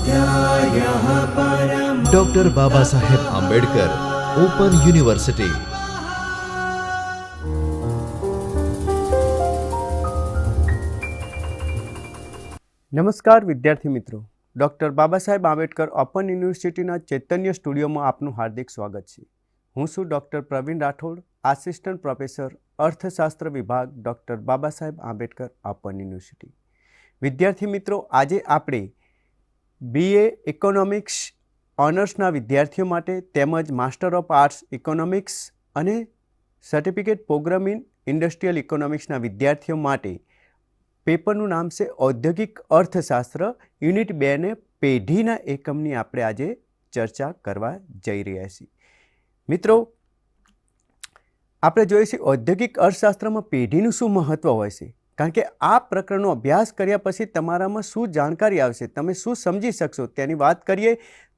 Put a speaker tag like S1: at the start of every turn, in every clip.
S1: स्वाध्यायः परमः।
S2: Doctor Baba Saheb Ambedkar open university.
S3: નમસ્કાર વિદ્યાર્થી મિત્રો, ડૉક્ટર બાબા સાહેબ આંબેડકર ઓપન યુનિવર્સિટીના ચૈતન્ય સ્ટુડિયોમાં આપનું હાર્દિક સ્વાગત છે. હું છું doctor Praveen Rathod, assistant professor અર્થશાસ્ત્ર વિભાગ, doctor Baba Saheb Ambedkar open university. વિદ્યાર્થી મિત્રો, આજે આપણે BA ઇકોનોમિક્સ ઓનર્સના વિદ્યાર્થીઓ માટે તેમજ માસ્ટર ઓફ આર્ટ્સ ઇકોનોમિક્સ અને સર્ટિફિકેટ પ્રોગ્રામ ઇન ઇન્ડસ્ટ્રીયલ ઇકોનોમિક્સના વિદ્યાર્થીઓ માટે પેપરનું નામ છે ઔદ્યોગિક અર્થશાસ્ત્ર યુનિટ 2 ને પેઢીના એકમની આપણે આજે ચર્ચા કરવા જઈ રહ્યા છીએ. મિત્રો, આપણે જોઈએ છીએ ઔદ્યોગિક અર્થશાસ્ત્રમાં પેઢીનું શું મહત્ત્વ હોય છે, કારણ કે આ પ્રકરણનો અભ્યાસ કર્યા પછી તમારામાં શું જાણકારી આવશે, તમે શું સમજી શકશો તેની વાત કરીએ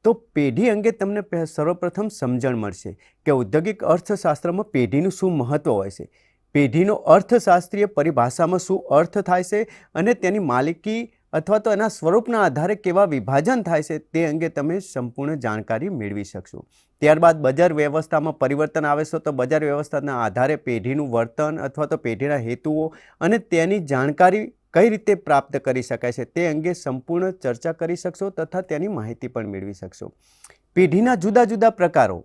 S3: તો પેઢી અંગે તમને સર્વપ્રથમ સમજણ મળશે કે ઔદ્યોગિક અર્થશાસ્ત્રમાં પેઢીનું શું મહત્ત્વ હોય છે, પેઢીનો અર્થશાસ્ત્રીય પરિભાષામાં શું અર્થ થાય છે અને તેની માલિકી અથવા તો એના સ્વરૂપના આધારે કેવા વિભાજન થાય છે તે અંગે તમે સંપૂર્ણ જાણકારી મેળવી શકશો. ત્યારબાદ બજાર વ્યવસ્થામાં પરિવર્તન આવે છે તો બજાર વ્યવસ્થાના આધારે પેઢીનું વર્તન અથવા તો પેઢીના હેતુઓ અને તેની જાણકારી કઈ રીતે પ્રાપ્ત કરી શકાય છે તે અંગે સંપૂર્ણ ચર્ચા કરી શકશો તથા તેની માહિતી પણ મેળવી શકશો. પેઢીના જુદા જુદા પ્રકારો,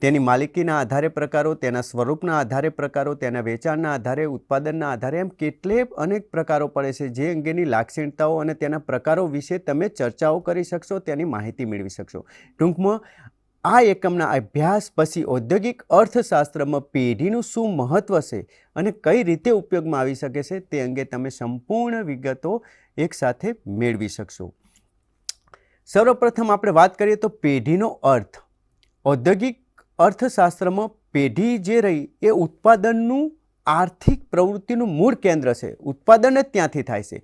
S3: તેની માલિકીના આધારે પ્રકારો, તેના સ્વરૂપના આધારે પ્રકારો, તેના વેચાણના આધારે, ઉત્પાદનના આધારે, એમ કેટલે અનેક પ્રકારો પડે છે જે અંગેની લાક્ષણિકતાઓ અને તેના પ્રકારો વિશે તમે ચર્ચાઓ કરી શકશો, તેની માહિતી મેળવી શકશો. ટૂંકમાં આ એકમના અભ્યાસ પછી ઔદ્યોગિક અર્થશાસ્ત્રમાં પેઢીનું શું મહત્ત્વ છે અને કઈ રીતે ઉપયોગમાં આવી શકે છે તે અંગે તમે સંપૂર્ણ વિગતો એકસાથે મેળવી શકશો. સર્વપ્રથમ આપણે વાત કરીએ તો પેઢીનો અર્થ. ઔદ્યોગિક અર્થશાસ્ત્રમાં પેઢી જે રહી એ ઉત્પાદનનું આર્થિક પ્રવૃત્તિનું મૂળ કેન્દ્ર છે. ઉત્પાદન જ ત્યાંથી થાય છે.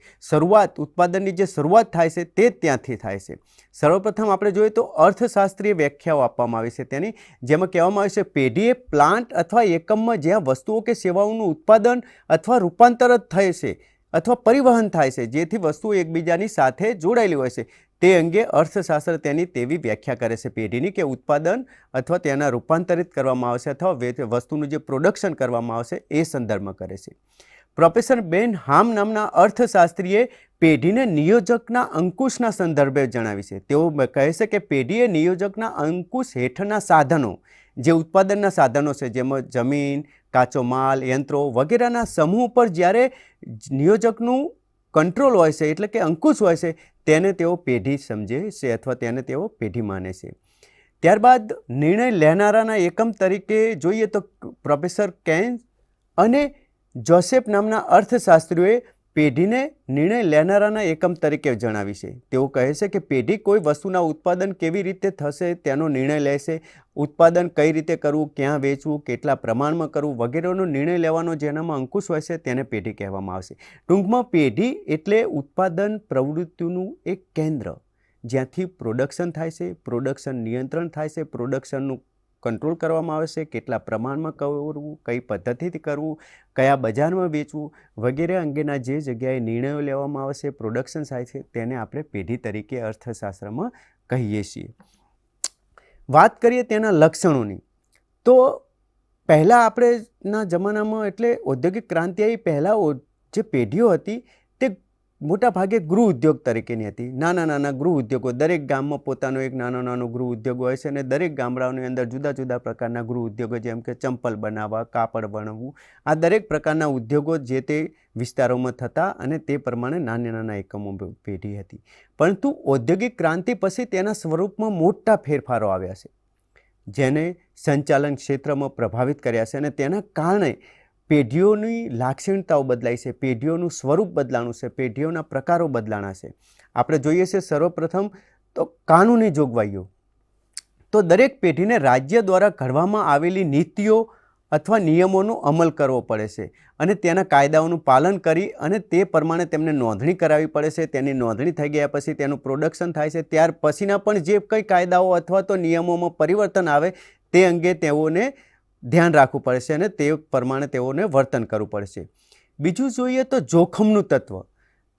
S3: ઉત્પાદનની જે શરૂઆત થાય છે તે ત્યાંથી થાય છે. સર્વપ્રથમ આપણે જોઈએ તો અર્થશાસ્ત્રીય વ્યાખ્યાઓ આપવામાં આવી છે તેની, જેમાં કહેવામાં આવે છે પેઢી એ પ્લાન્ટ અથવા એકમમાં જ્યાં વસ્તુઓ કે સેવાઓનું ઉત્પાદન અથવા રૂપાંતર થાય છે અથવા પરિવહન થાય છે, જેથી વસ્તુઓ એકબીજાની સાથે જોડાયેલી હોય છે તે અંગે અર્થશાસ્ત્ર તેની તેવી વ્યાખ્યા કરે છે પેઢીની કે ઉત્પાદન અથવા તેના રૂપાંતરિત કરવામાં આવશે અથવા વસ્તુનું જે પ્રોડક્શન કરવામાં આવશે એ સંદર્ભમાં કરે છે. પ્રોફેસર બેન હામ નામના અર્થશાસ્ત્રીએ પેઢીને નિયોજકના અંકુશના સંદર્ભે જણાવી છે. તેઓ કહે છે કે પેઢી એ નિયોજકના અંકુશ હેઠળના સાધનો, જે ઉત્પાદનના સાધનો છે જેમાં જમીન, કાચો માલ, યંત્રો વગેરેના સમૂહ પર જ્યારે નિયોજકનું કંટ્રોલ હોય છે એટલે કે અંકુશ હોય છે તેને તેઓ પેઢી સમજે છે અથવા તેને તેઓ પેઢી માને છે. ત્યારબાદ નિર્ણય લેનારાના એકમ તરીકે જોઈએ તો પ્રોફેસર કેન અને જોસેફ નામના અર્થશાસ્ત્રીઓએ પેઢીને નિર્ણય લેનારાના એકમ તરીકે જણાવી છે. તેઓ કહે છે કે પેઢી કોઈ વસ્તુના ઉત્પાદન કેવી રીતે થશે તેનો નિર્ણય લેશે, ઉત્પાદન કઈ રીતે કરવું, ક્યાં વેચવું, કેટલા પ્રમાણમાં કરવું વગેરેનો નિર્ણય લેવાનો જેનામાં અંકુશ હોય છે તેને પેઢી કહેવામાં આવશે. ટૂંકમાં પેઢી એટલે ઉત્પાદન પ્રવૃત્તિનું એક કેન્દ્ર જ્યાંથી પ્રોડક્શન થાય છે, પ્રોડક્શન નિયંત્રણ થાય છે, પ્રોડક્શનનું કંટ્રોલ કરવામાં આવે છે, કેટલા પ્રમાણમાં કરવું, કઈ પદ્ધતિથી કરવું, કયા બજારમાં વેચવું વગેરે અંગેના જે જગ્યાએ નિર્ણયો લેવામાં આવે છે, પ્રોડક્શન થાય છે તેને આપણે પેઢી તરીકે અર્થશાસ્ત્રમાં કહીએ છીએ. વાત કરીએ તેના લક્ષણોની તો પહેલાં આપણેના જમાનામાં એટલે ઔદ્યોગિક ક્રાંતિ આવી પહેલાં જે પેઢીઓ હતી તે મોટા ભાગે ગૃહ ઉદ્યોગ તરીકેની હતી. નાના નાના ગૃહ ઉદ્યોગો, દરેક ગામમાં પોતાનો એક નાનો ગૃહ ઉદ્યોગ હોય છે અને દરેક ગામડાઓની અંદર જુદા જુદા પ્રકારના ગૃહ ઉદ્યોગો જેમ કે ચંપલ બનાવવા, કાપડ બનાવવું, આ દરેક પ્રકારના ઉદ્યોગો જે તે વિસ્તારોમાં થતા અને તે પ્રમાણે નાના નાના એકમો પેઢી હતી. પરંતુ ઔદ્યોગિક ક્રાંતિ પછી તેના સ્વરૂપમાં મોટા ફેરફારો આવ્યા છે જેને સંચાલન ક્ષેત્રમાં પ્રભાવિત કર્યા છે અને તેના કારણે પેઢીઓની લાક્ષણિકતાઓ બદલાઈ છે, પેઢીઓનું સ્વરૂપ બદલાણું છે, પેઢીઓના પ્રકારો બદલાણા છે. આપણે જોઈએ છે સર્વપ્રથમ તો કાનૂની જોગવાઈઓ. તો દરેક પેઢીને રાજ્ય દ્વારા ઘડવામાં આવેલી નીતિઓ અથવા નિયમોનો અમલ કરવો પડે છે અને તેના કાયદાઓનું પાલન કરી અને તે પ્રમાણે તેમને નોંધણી કરાવવી પડે છે. તેની નોંધણી થઈ ગયા પછી તેનું પ્રોડક્શન થાય છે. ત્યાર પછીના પણ જે કંઈ કાયદાઓ અથવા તો નિયમોમાં પરિવર્તન આવે તે અંગે તેઓને ધ્યાન રાખવું પડે છે અને તે પ્રમાણે તેઓને વર્તન કરવું પડશે. બીજું જોઈએ તો જોખમનું તત્વ.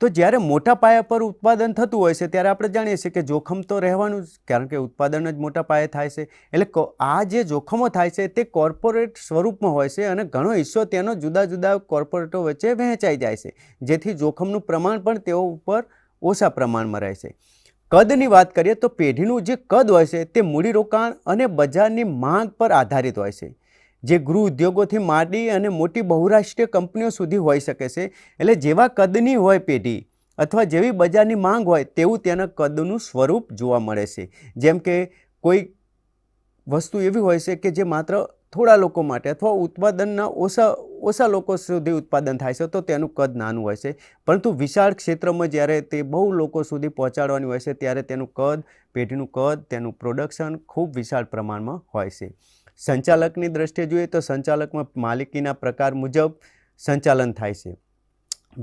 S3: તો જ્યારે મોટા પાયા પર ઉત્પાદન થતું હોય છે ત્યારે આપણે જાણીએ છીએ કે જોખમ તો રહેવાનું જ, કારણ કે ઉત્પાદન જ મોટા પાયે થાય છે. એટલે આ જે જોખમો થાય છે તે કોર્પોરેટ સ્વરૂપમાં હોય છે અને ઘણો હિસ્સો તેનો જુદા જુદા કોર્પોરેટો વચ્ચે વહેંચાઈ જાય છે, જેથી જોખમનું પ્રમાણ પણ તેઓ ઉપર ઓછા પ્રમાણમાં રહે છે. કદની વાત કરીએ તો પેઢીનું જે કદ હોય છે તે મૂડીરોકાણ અને બજારની માંગ પર આધારિત હોય છે, જે ગૃહ ઉદ્યોગોથી માંડી અને મોટી બહુરાષ્ટ્રીય કંપનીઓ સુધી હોઈ શકે છે. એટલે જેવા કદની હોય પેઢી અથવા જેવી બજારની માંગ હોય તેવું તેના કદનું સ્વરૂપ જોવા મળે છે. જેમ કે કોઈ વસ્તુ એવી હોય છે કે જે માત્ર થોડા લોકો માટે અથવા ઉત્પાદનના ઓછા લોકો સુધી ઉત્પાદન થાય છે તો તેનું કદ નાનું હોય છે, પરંતુ વિશાળ ક્ષેત્રમાં જ્યારે તે બહુ લોકો સુધી પહોંચાડવાની હોય છે ત્યારે તેનું કદ, પેઢીનું કદ, તેનું પ્રોડક્શન ખૂબ વિશાળ પ્રમાણમાં હોય છે. સંચાલકની દ્રષ્ટિએ જોઈએ તો સંચાલકમાં માલિકીના પ્રકાર મુજબ સંચાલન થાય છે.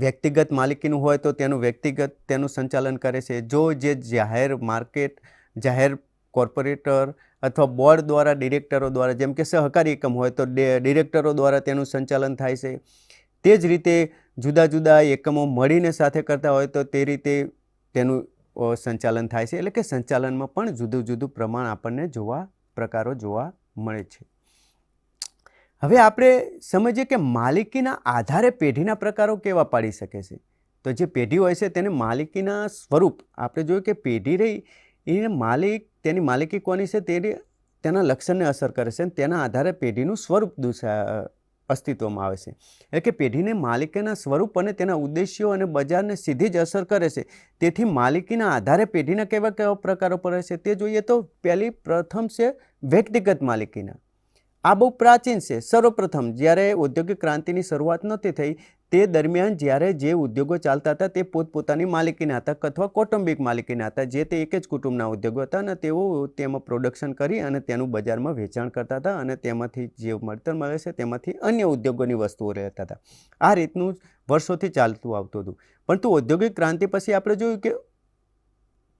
S3: વ્યક્તિગત માલિકીનું હોય તો તેનું સંચાલન કરે છે. જો જે જાહેર કોર્પોરેટર અથવા બોર્ડ દ્વારા, ડિરેક્ટરો દ્વારા, જેમ કે સહકારી એકમ હોય તો ડિરેક્ટરો દ્વારા તેનું સંચાલન થાય છે. તે જ રીતે જુદા જુદા એકમો મળીને સાથે કરતા હોય તો તે રીતે તેનું સંચાલન થાય છે. એટલે કે સંચાલનમાં પણ જુદું જુદું પ્રમાણ આપણને પ્રકારો જોવા મળે છે. હવે આપણે સમજીએ કે માલિકીના આધારે પેઢીના પ્રકારો કેવા પાડી શકે છે. તો જે પેઢી હોય છે તેને માલિકીના સ્વરૂપ આપણે જોયું કે પેઢી રહી એ તેની માલિકી કોની છે તેના લક્ષણને અસર કરે છે અને તેના આધારે પેઢીનું સ્વરૂપ અસ્તિત્વમાં આવે છે. એટલે કે પેઢીને માલિકીના સ્વરૂપ અને તેના ઉદ્દેશ્યો અને બજારને સીધી જ અસર કરે છે. તેથી માલિકીના આધારે પેઢીના કેવા કેવા પ્રકારો પડે છે તે જોઈએ તો પ્રથમ છે વ્યક્તિગત માલિકીના. આ બહુ પ્રાચીન છે. સર્વપ્રથમ જ્યારે ઔદ્યોગિક ક્રાંતિની શરૂઆત નહોતી થઈ તે દરમિયાન જ્યારે જે ઉદ્યોગો ચાલતા હતા તે પોતપોતાની માલિકીના હતા અથવા કૌટુંબિક માલિકીના હતા, જે તે એક જ કુટુંબના ઉદ્યોગો હતા અને તેઓ તેમાં પ્રોડક્શન કરી અને તેનું બજારમાં વેચાણ કરતા હતા અને તેમાંથી જે મળતર મળે છે તેમાંથી અન્ય ઉદ્યોગોની વસ્તુઓ લેતા હતા. આ રીતનું વર્ષોથી ચાલતું આવતું હતું. પરંતુ ઔદ્યોગિક ક્રાંતિ પછી આપણે જોયું કે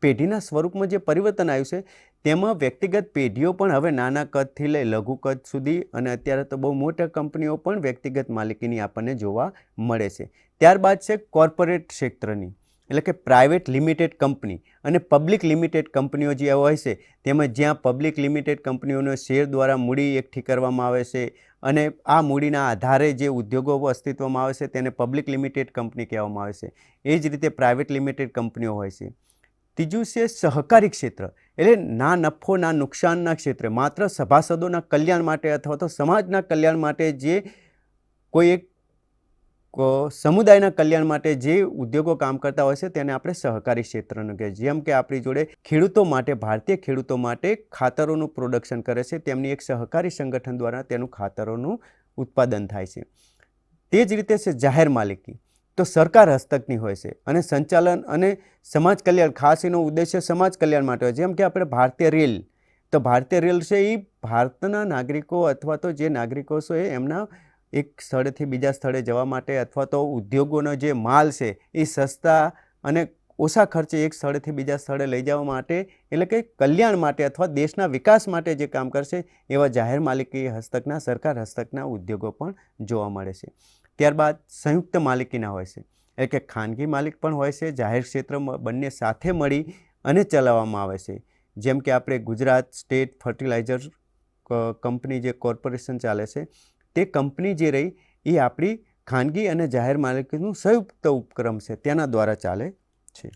S3: પેઢીના સ્વરૂપમાં જે પરિવર્તન આવ્યું છે તેમાં વ્યક્તિગત પેઢીઓ પણ હવે નાના કદથી લઈ લઘુ કદ સુધી અને અત્યારે તો બહુ મોટા કંપનીઓ પણ વ્યક્તિગત માલિકીની આપણને જોવા મળે છે. ત્યારબાદ છે કોર્પોરેટ ક્ષેત્રની, એટલે કે પ્રાઇવેટ લિમિટેડ કંપની અને પબ્લિક લિમિટેડ કંપનીઓ જે હોય છે તેમાં જ્યાં પબ્લિક લિમિટેડ કંપનીઓનો શેર દ્વારા મૂડી એકઠી કરવામાં આવે છે અને આ મૂડીના આધારે જે ઉદ્યોગો અસ્તિત્વમાં આવે છે તેને પબ્લિક લિમિટેડ કંપની કહેવામાં આવે છે. એ જ રીતે પ્રાઇવેટ લિમિટેડ કંપનીઓ હોય છે. ત્રીજું છે સહકારી ક્ષેત્ર, એટલે ના નફો ના નુકસાનના ક્ષેત્રે માત્ર સભાસદોના કલ્યાણ માટે અથવા તો સમાજના કલ્યાણ માટે જે કોઈ એક સમુદાયના કલ્યાણ માટે જે ઉદ્યોગો કામ કરતા હોય છે તેને આપણે સહકારી ક્ષેત્રનું કહીએ. જેમ કે આપણી જોડે ખેડૂતો માટે, ભારતીય ખેડૂતો માટે ખાતરોનું પ્રોડક્શન કરે છે, તેમની એક સહકારી સંગઠન દ્વારા તેનું ખાતરોનું ઉત્પાદન થાય છે. તે જ રીતે છે જાહેર માલિકી, તો સરકાર હસ્તકની હોય છે અને સંચાલન અને સમાજ કલ્યાણ, ખાસ એનો ઉદ્દેશ્ય સમાજ કલ્યાણ માટે હોય. જેમ કે આપણે ભારતીય રેલ, તો ભારતીય રેલ છે એ ભારતના નાગરિકો અથવા તો જે નાગરિકો છે એમના એક સ્થળેથી બીજા સ્થળે જવા માટે અથવા તો ઉદ્યોગોનો જે માલ છે એ સસ્તા અને ઓછા ખર્ચે એક સ્થળેથી બીજા સ્થળે લઈ જવા માટે, એટલે કે કલ્યાણ માટે અથવા દેશના વિકાસ માટે જે કામ કરશે એવા જાહેર માલિકી હસ્તકના, સરકાર હસ્તકના ઉદ્યોગો પણ જોવા મળે છે. ત્યારબાદ સંયુક્ત માલિકીના હોય છે, એટલે કે ખાનગી માલિક પણ હોય છે, જાહેર ક્ષેત્રમાં બંને સાથે મળી અને ચલાવવામાં આવે છે. જેમ કે આપણે ગુજરાત સ્ટેટ ફર્ટિલાઇઝર કંપની જે કોર્પોરેશન ચાલે છે તે કંપની જે રહી એ આપણી ખાનગી અને જાહેર માલિકીનું સંયુક્ત ઉપક્રમ છે, તેના દ્વારા ચાલે છે.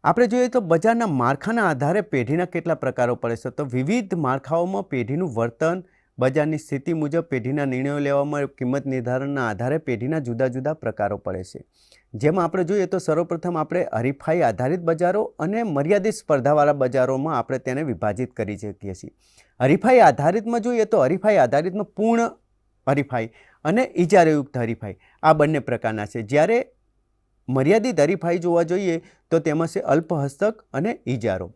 S3: આપણે જોઈએ તો બજારના માળખાના આધારે પેઢીના કેટલા પ્રકારો પડે છે. તો વિવિધ માળખાઓમાં પેઢીનું વર્તન, બજારની સ્થિતિ મુજબ પેઢીના નિર્ણયો લેવામાં, કિંમત નિર્ધારણના આધારે પેઢીના જુદા જુદા પ્રકારો પડે છે. જેમાં આપણે જોઈએ તો સર્વપ્રથમ આપણે હરીફાઈ આધારિત બજારો અને મર્યાદિત સ્પર્ધાવાળા બજારોમાં આપણે તેને વિભાજિત કરી શકીએ છીએ. હરીફાઈ આધારિતમાં જોઈએ તો હરીફાઈ આધારિતમાં પૂર્ણ હરીફાઈ અને ઇજારાયુક્ત હરીફાઈ આ બંને પ્રકારના છે. જ્યારે મર્યાદિત હરીફાઈ જોવા જોઈએ તો તેમાં છે અલ્પ હસ્તક અને ઇજારો.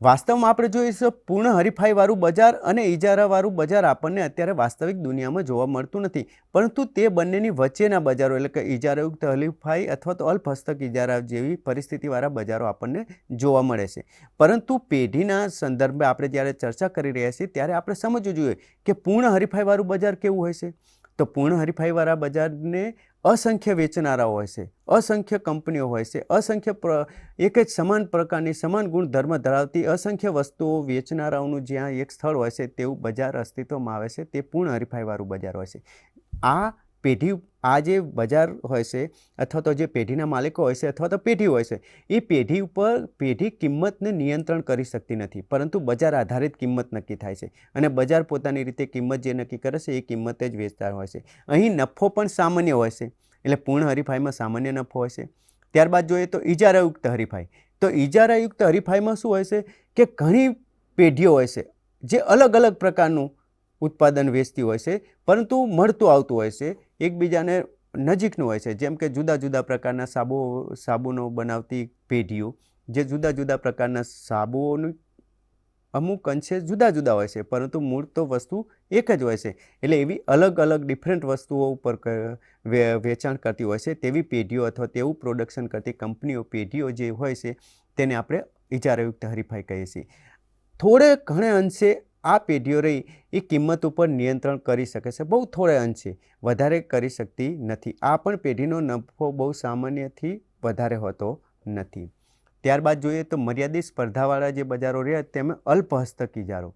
S3: વાસ્તવમાં આપણે જોઈએ તો પૂર્ણ હરીફાઈવાળું બજાર અને ઇજારાવાળું બજાર આપણને અત્યારે વાસ્તવિક દુનિયામાં જોવા મળતું નથી, પરંતુ તે બંનેની વચ્ચેના બજારો, એટલે કે ઇજારાયુક્ત હરીફાઈ અથવા તો અલ્પ હસ્તક ઇજારા જેવી પરિસ્થિતિવાળા બજારો આપણને જોવા મળે છે. પરંતુ પેઢીના સંદર્ભે આપણે જ્યારે ચર્ચા કરી રહ્યા છીએ ત્યારે આપણે સમજવું જોઈએ કે પૂર્ણ હરીફાઈવાળું બજાર કેવું હોય છે. તો પૂર્ણ હરીફાઈવાળા બજારને અસંખ્ય વેચનારાઓ હોય છે, અસંખ્ય કંપનીઓ હોય છે, અસંખ્ય એક જ સમાન પ્રકારની સમાન ગુણધર્મ ધરાવતી અસંખ્ય વસ્તુઓ વેચનારાઓનું જ્યાં એક સ્થળ હોય છે તેવું બજાર અસ્તિત્વમાં આવે છે. તે પૂર્ણ હરીફાઈવાળું બજાર હોય છે. આ જે બજાર હોય છે અથવા તો જે પેઢીના માલિકો હોય છે અથવા તો પેઢી હોય છે, એ પેઢી ઉપર પેઢી કિંમતને નિયંત્રણ કરી શકતી નથી, પરંતુ બજાર આધારિત કિંમત નક્કી થાય છે અને બજાર પોતાની રીતે કિંમત જે નક્કી કરે છે એ કિંમતે જ વેચતા હોય છે. અહીં નફો પણ સામાન્ય હોય છે, એટલે પૂર્ણ હરીફાઈમાં સામાન્ય નફો હોય છે. ત્યારબાદ જોઈએ તો ઇજારાયુક્ત હરીફાઈ. તો ઇજારાયુક્ત હરીફાઈમાં શું હોય છે કે ઘણી પેઢીઓ હોય છે જે અલગ અલગ પ્રકારનું ઉત્પાદન વેચતી હોય છે, પરંતુ મળતું આવતું હોય છે, એકબીજાને નજીકનું હોય છે. જેમ કે જુદા જુદા પ્રકારના સાબુનો બનાવતી પેઢીઓ, જે જુદા જુદા પ્રકારના સાબુઓનું અમુક અંશે જુદા જુદા હોય છે, પરંતુ મૂળ તો વસ્તુ એક જ હોય છે. એટલે એવી અલગ અલગ ડિફરન્ટ વસ્તુઓ ઉપર વેચાણ કરતી હોય છે તેવી પેઢીઓ અથવા તેવું પ્રોડક્શન કરતી કંપનીઓ, પેઢીઓ જે હોય છે તેને આપણે ઇજારાયુક્ત હરીફાઈ કહીએ છીએ. થોડે ઘણે અંશે આ પેઢીઓ રહી એ કિંમત ઉપર નિયંત્રણ કરી શકે છે, બહુ થોડે અંશે, વધારે કરી શકતી નથી. આ પણ પેઢીનો નફો બહુ સામાન્યથી વધારે હોતો નથી. ત્યારબાદ જોઈએ તો મર્યાદિત સ્પર્ધાવાળા જે બજારો રહ્યા તેમાં અલ્પ હસ્તક ઇજારો,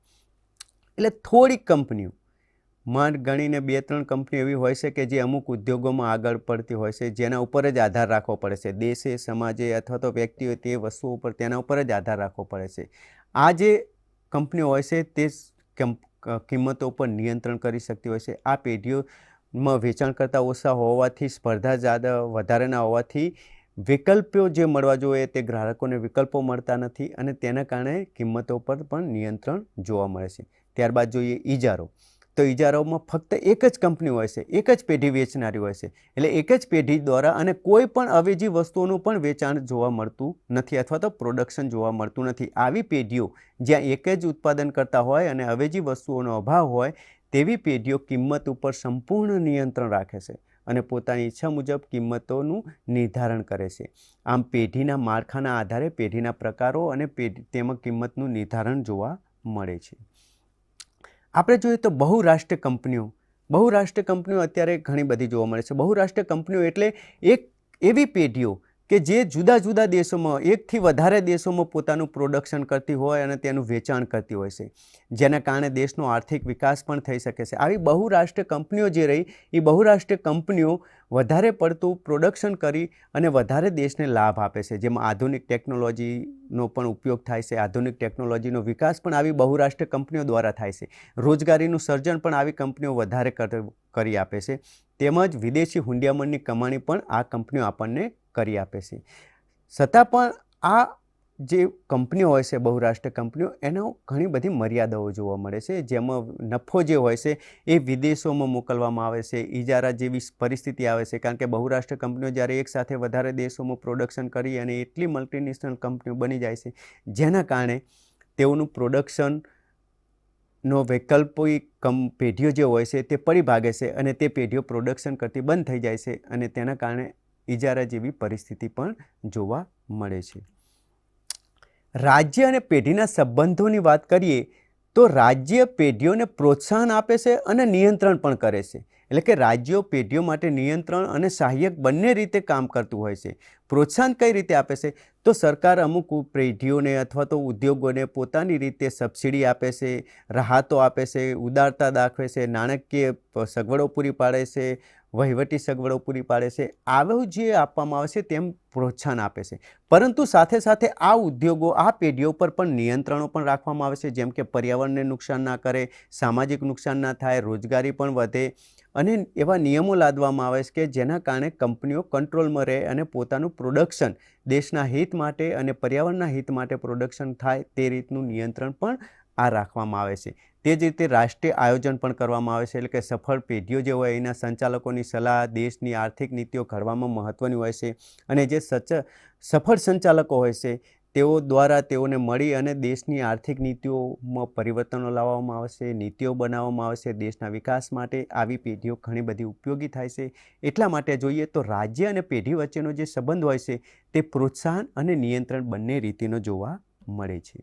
S3: એટલે થોડીક કંપનીઓ, માંડ ગણીને 2-3 કંપનીઓ એવી હોય છે કે જે અમુક ઉદ્યોગોમાં આગળ પડતી હોય છે, જેના ઉપર જ આધાર રાખવો પડે છે. દેશે, સમાજે અથવા તો વ્યક્તિઓ તે વસ્તુઓ ઉપર તેના ઉપર જ આધાર રાખવો પડે છે. આ જે કંપનીઓ હોય છે તે કિંમતો ઉપર નિયંત્રણ કરી શકતી હોય છે. આ પેઢીઓમાં વેચાણ કરતાં ઓછા હોવાથી, સ્પર્ધા વધારેના હોવાથી વિકલ્પો જે મળવા જોઈએ તે ગ્રાહકોને વિકલ્પો મળતા નથી અને તેના કારણે કિંમતો પર પણ નિયંત્રણ જોવા મળે છે. ત્યારબાદ જોઈએ ઇજારો. તો ઇજારોમાં ફક્ત એક જ કંપની હોય છે, એક જ પેઢી વેચનારી હોય છે, એટલે એક જ પેઢી દ્વારા અને કોઈ પણ અવેજી વસ્તુઓનું પણ વેચાણ જોવા મળતું નથી અથવા તો પ્રોડક્શન જોવા મળતું નથી. આવી પેઢીઓ જ્યાં એક જ ઉત્પાદન કરતા હોય અને અવેજી વસ્તુઓનો અભાવ હોય તેવી પેઢીઓ કિંમત ઉપર સંપૂર્ણ નિયંત્રણ રાખે છે અને પોતાની ઈચ્છા મુજબ કિંમતોનું નિર્ધારણ કરે છે. આમ પેઢીના માળખાના આધારે પેઢીના પ્રકારો અને તેમાં કિંમતનું નિર્ધારણ જોવા મળે છે. આપણે જોઈએ તો બહુરાષ્ટ્રીય કંપનીઓ અત્યારે ઘણી બધી જોવા મળે છે. બહુરાષ્ટ્રીય કંપનીઓ એટલે એક એવી પેઢીઓ કે જે જુદા જુદા દેશોમાં, એકથી વધારે દેશોમાં પોતાનું પ્રોડક્શન કરતી હોય અને તેનું વેચાણ કરતી હોય છે, જેના કારણે દેશનો આર્થિક વિકાસ પણ થઈ શકે છે. આવી બહુરાષ્ટ્રીય કંપનીઓ જે રહી એ બહુરાષ્ટ્રીય કંપનીઓ વધારે પડતું પ્રોડક્શન કરી અને વધારે દેશને લાભ આપે છે, જેમાં આધુનિક ટેકનોલોજીનો પણ ઉપયોગ થાય છે. આધુનિક ટેકનોલોજીનો વિકાસ પણ આવી બહુરાષ્ટ્રીય કંપનીઓ દ્વારા થાય છે. રોજગારીનું સર્જન પણ આવી કંપનીઓ વધારે કરી આપે છે. તેમજ વિદેશી હુંડિયામણની કમાણી પણ આ કંપનીઓ આપણને કરી આપે છે. છતાં પણ આ જે કંપનીઓ હોય છે, બહુરાષ્ટ્રીય કંપનીઓ, એનો ઘણી બધી મર્યાદાઓ જોવા મળે છે, જેમાં નફો જે હોય છે એ વિદેશોમાં મોકલવામાં આવે છે. ઇજારા જેવી પરિસ્થિતિ આવે છે, કારણ કે બહુરાષ્ટ્રીય કંપનીઓ જ્યારે એકસાથે વધારે દેશોમાં પ્રોડક્શન કરી અને એટલી મલ્ટીનેશનલ કંપનીઓ બની જાય છે, જેના કારણે તેઓનું પ્રોડક્શનનો વૈકલ્પિક પેઢીઓ જે હોય છે તે પડી ભાગે છે અને તે પેઢીઓ પ્રોડક્શન કરતી બંધ થઈ જાય છે અને તેના કારણે ઇજારા જેવી પરિસ્થિતિ પણ જોવા મળે છે. રાજ્ય અને પેઢીના સંબંધોની વાત કરીએ તો રાજ્ય પેઢીઓને પ્રોત્સાહન આપે છે અને નિયંત્રણ પણ કરે છે. એટલે કે રાજ્યો પેઢીઓ માટે નિયંત્રણ અને સહાયક બંને રીતે કામ કરતું હોય છે. પ્રોત્સાહન કઈ રીતે આપે છે? તો સરકાર અમુક પેઢીઓને અથવા તો ઉદ્યોગોને પોતાની રીતે સબસિડી આપે છે, રાહતો આપે છે, ઉદારતા દાખવે છે, નાણાકીય સગવડો પૂરી પાડે છે, વહીવટી સગવડો પૂરી પાડે છે. આવું જે આપવામાં આવે છે તેમ પ્રોત્સાહન આપે છે. પરંતુ સાથે સાથે આ ઉદ્યોગો, આ પેઢીઓ પર પણ નિયંત્રણો પણ રાખવામાં આવે છે, જેમ કે પર્યાવરણને નુકસાન ના કરે, સામાજિક નુકસાન ના થાય, રોજગારી પણ વધે અને એવા નિયમો લાદવામાં આવે છે કે જેના કારણે કંપનીઓ કંટ્રોલમાં રહે અને પોતાનું પ્રોડક્શન દેશના હિત માટે અને પર્યાવરણના હિત માટે પ્રોડક્શન થાય તે રીતનું નિયંત્રણ પણ આ રાખવામાં આવે છે. તે જ રીતે રાષ્ટ્રીય આયોજન પણ કરવામાં આવે છે, એટલે કે સફળ પેઢીઓ જે હોય એના સંચાલકોની સલાહ દેશની આર્થિક નીતિઓ ઘડવામાં મહત્ત્વની હોય છે અને જે સફળ સંચાલકો હોય છે તેઓ દ્વારા તેઓને મળી અને દેશની આર્થિક નીતિઓમાં પરિવર્તનો લાવવામાં આવશે, નીતિઓ બનાવવામાં આવશે. દેશના વિકાસ માટે આવી પેઢીઓ ઘણી બધી ઉપયોગી થાય છે. એટલા માટે જોઈએ તો રાજ્ય અને પેઢી વચ્ચેનો જે સંબંધ હોય છે તે પ્રોત્સાહન અને નિયંત્રણ બંને રીતિનો જોવા મળે છે.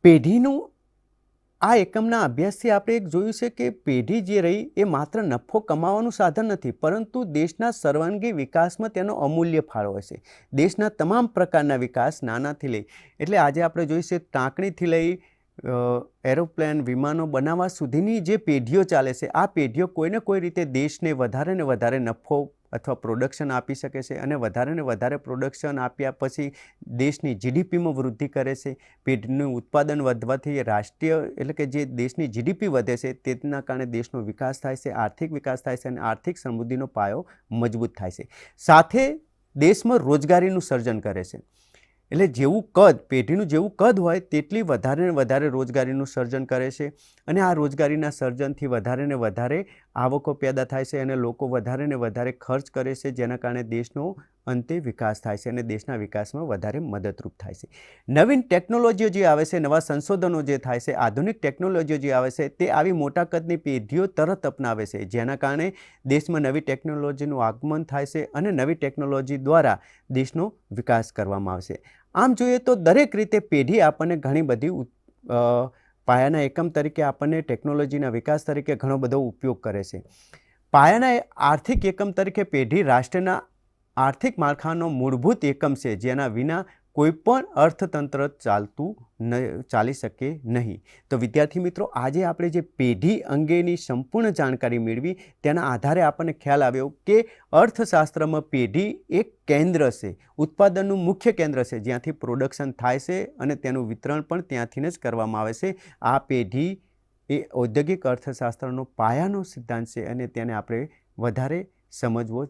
S3: પેઢીનું આ એકમના અભ્યાસથી આપણે એક જોયું છે કે પેઢી જે રહી એ માત્ર નફો કમાવાનું સાધન નથી, પરંતુ દેશના સર્વાંગી વિકાસમાં તેનો અમૂલ્ય ફાળો હશે. દેશના તમામ પ્રકારના વિકાસ નાનાથી લઈ, એટલે આજે આપણે જોઈશે ટાંકણીથી લઈ એરોપ્લેન, વિમાનો બનાવવા સુધીની જે પેઢીઓ ચાલે છે, આ પેઢીઓ કોઈને કોઈ રીતે દેશને વધારે ને વધારે નફો અથવા પ્રોડક્શન આપી શકે છે, અને વધારે ને વધારે પ્રોડક્શન આપ્યા પછી દેશની જીડીપીમાં વૃદ્ધિ કરે છે. પેઢીનું ઉત્પાદન વધવાથી રાષ્ટ્રીય એટલે કે જે દેશની જીડીપી વધે છે, તેના કારણે દેશનો વિકાસ થાય છે, આર્થિક વિકાસ થાય છે, અને આર્થિક સમૃદ્ધિનો પાયો મજબૂત થાય છે. સાથે દેશમાં રોજગારીનું સર્જન કરે છે. એટલે જેવું કદ, પેઢીનું જેવું કદ હોય તેટલી વધારે ને વધારે રોજગારીનું સર્જન કરે છે, અને આ રોજગારીના સર્જનથી વધારે ને વધારે આવકો પેદા થાય છે, અને લોકો વધારે ને વધારે ખર્ચ કરે છે, જેના કારણે દેશનો અંતે વિકાસ થાય છે અને દેશના વિકાસમાં વધારે મદદરૂપ થાય છે. નવીન ટેકનોલોજીઓ જે આવે છે, નવા સંશોધનો જે થાય છે, આધુનિક ટેકનોલોજીઓ જે આવે છે, તે આવી મોટા કદની પેઢીઓ તરત અપનાવે છે, જેના કારણે દેશમાં નવી ટેકનોલોજીનું આગમન થાય છે, અને નવી ટેકનોલોજી દ્વારા દેશનો વિકાસ કરવામાં આવશે. આમ જોઈએ તો દરેક રીતે પેઢી આપણને ઘણી બધી પાયાના એકમ તરીકે આપણને ટેકનોલોજીના વિકાસ તરીકે ઘણો બધો ઉપયોગ કરે છે. પાયાના આર્થિક એકમ તરીકે પેઢી રાષ્ટ્રના આર્થિક માળખાનો મૂળભૂત એકમ છે, જેના વિના કોઈ પણ અર્થતંત્ર ચાલી શકે નહીં. તો વિદ્યાર્થી મિત્રો, આજે આપણે જે પેઢી અંગેની સંપૂર્ણ જાણકારી મેળવી, તેના આધારે આપણને ખ્યાલ આવ્યો કે અર્થશાસ્ત્રમાં પેઢી એક કેન્દ્ર છે, ઉત્પાદનનું મુખ્ય કેન્દ્ર છે, જ્યાંથી પ્રોડક્શન થાય છે અને તેનું વિતરણ પણ ત્યાંથી જ કરવામાં આવે છે. આ પેઢી એ ઔદ્યોગિક અર્થશાસ્ત્રનો પાયાનો સિદ્ધાંત છે, અને તેને આપણે વધારે સમજવો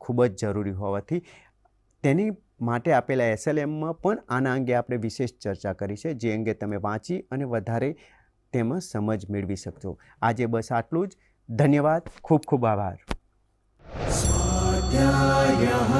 S3: ખૂબ જ જરૂરી હોવાથી તેની માટે આપેલા SLMમાં પણ આના અંગે આપણે વિશેષ ચર્ચા કરી છે, જે અંગે તમે વાંચી અને વધારે તેમાં સમજ મેળવી શકશો. આજે બસ આટલું જ. ધન્યવાદ. ખૂબ ખૂબ આભાર. સ્વાધ્યાયઃ